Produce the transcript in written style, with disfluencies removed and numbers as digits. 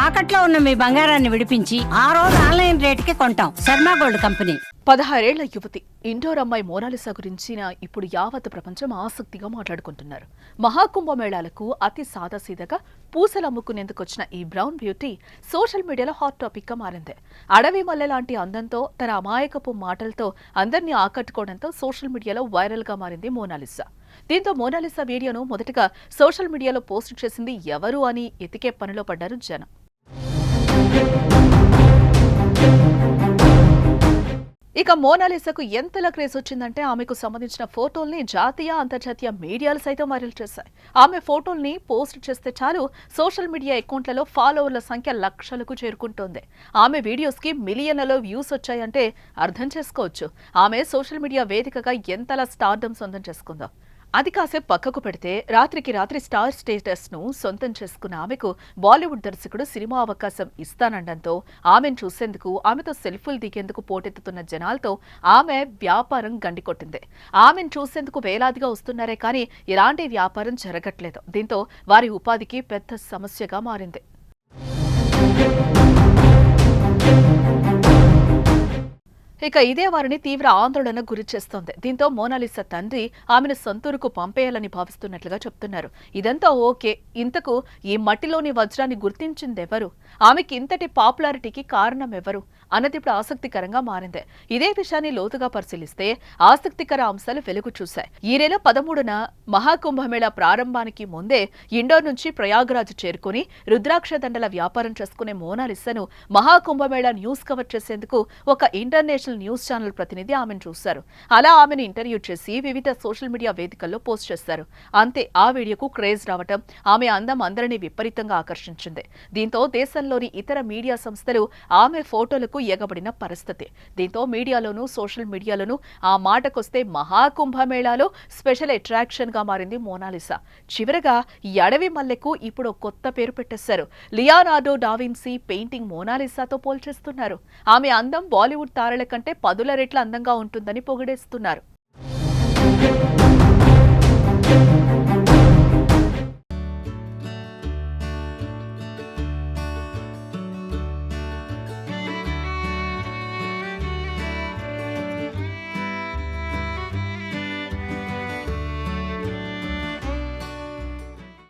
తాకట్లో ఉన్న మీ బంగారాన్ని విడిపించి ఆ రోజు ఆన్లైన్ రేటుకి కొంటాం. Sharma gold company. 16 ఏళ్ల యువతి ఇండోర్ అమ్మాయి మోనాలిసా గురించిన ఇప్పుడు యావత్ ప్రపంచం ఆసక్తిగా మాట్లాడుకుంటున్నారు. మహాకుంభమేళాలకు అతి సాదాసీదగా పూసలు అమ్ముకునేందుకు వచ్చిన ఈ బ్రౌన్ బ్యూటీ సోషల్ మీడియాలో హాట్ టాపిక్ గా మారింది. అడవి మల్లె లాంటి అందంతో తన అమాయకపు మాటలతో అందరినీ ఆకట్టుకోవడంతో సోషల్ మీడియాలో వైరల్ గా మారింది మోనాలిసా. దీంతో మోనాలిసా వీడియోను మొదటగా సోషల్ మీడియాలో పోస్ట్ చేసింది ఎవరు అని ఎతికే పనిలో పడ్డారు జనం. ఇక మోనాలిసాకు ఎంతలా క్రేజ్ వచ్చిందంటే ఆమెకు సంబంధించిన ఫోటోల్ని జాతీయ అంతర్జాతీయ మీడియాలు సైతం వైరల్ చేశాయి. ఆమె ఫోటోల్ని పోస్ట్ చేస్తే చాలు సోషల్ మీడియా అకౌంట్లలో ఫాలోవర్ల సంఖ్య లక్షలకు చేరుకుంటోంది. ఆమె వీడియోస్కి మిలియన్లలో వ్యూస్ వచ్చాయంటే అర్థం చేసుకోవచ్చు ఆమె సోషల్ మీడియా వేదికగా ఎంతలా స్టార్డమ్ సొంతం చేసుకుందో. అది కాసేపు పక్కకు పెడితే రాత్రికి రాత్రి స్టార్ స్టేటస్ ను సొంతం చేసుకున్న ఆమెకు బాలీవుడ్ దర్శకుడు సినిమా అవకాశం ఇస్తానండంతో ఆమెను చూసేందుకు ఆమెతో సెల్ఫీలు దిగేందుకు పోటెత్తుతున్న జనాలతో ఆమె వ్యాపారం గండికొట్టింది. ఆమెను చూసేందుకు వేలాదిగా వస్తున్నారే కానీ ఎలాంటి వ్యాపారం జరగట్లేదు. దీంతో వారి ఉపాధికి పెద్ద సమస్యగా మారింది. ఇక ఇదే వారిని తీవ్ర ఆందోళన గురి చేస్తోంది. దీంతో మోనాలిసా తండ్రి ఆమెను సొంతూరుకు పంపేయాలని భావిస్తున్నట్లుగా చెప్తున్నారు. ఇదంతా ఓకే, ఇంతకు ఈ మట్టిలోని వజ్రాన్ని గుర్తించిందెవరు, ఆమెకి ఇంతటి పాపులారిటీకి కారణం ఎవరు అన్నది ఇప్పుడు ఆసక్తికరంగా మారింది. ఇదే విషయాన్ని లోతుగా పరిశీలిస్తే ఆసక్తికర అంశాలు వెలుగు చూశాయి. ఈ నెల 13న మహాకుంభమేళా ప్రారంభానికి ముందే ఇండోర్ నుంచి ప్రయాగ్రాజ్ చేరుకుని రుద్రాక్ష దండల వ్యాపారం చేసుకునే మోనాలిసాను మహాకుంభమేళా న్యూస్ కవర్ చేసేందుకు ఒక ఇంటర్నేషనల్ న్యూస్ ఛానల్ ప్రతినిధి ఆమెను చూశారు. అలా ఆమెను ఇంటర్వ్యూ చేసి వివిధ సోషల్ మీడియా వేదికల్లో పోస్ట్ చేశారు. అంతే, ఆ వీడియోకు క్రేజ్ రావటం, ఆమె అందం అందరినీ విపరీతంగా ఆకర్షించింది. దీంతో దేశంలోని ఇతర మీడియా సంస్థలు ఆమె ఫోటోలకు ఎగబడిన పరిస్థితి. దీంతో మీడియాలోనూ సోషల్ మీడియాలోనూ ఆ మాటకొస్తే మహాకుంభమేళాలో స్పెషల్ అట్రాక్షన్ గా మారింది మోనాలిసా. చివరగా ఈ అడవి మల్లెకు ఇప్పుడు కొత్త పేరు పెట్టేశారు. లియోనార్డో డావిన్సీ పెయింటింగ్ మోనాలిసాతో పోల్చేస్తున్నారు. ఆమె అందం బాలీవుడ్ తారల కంటే 10 రెట్ల అందంగా ఉంటుందని పొగిడేస్తున్నారు.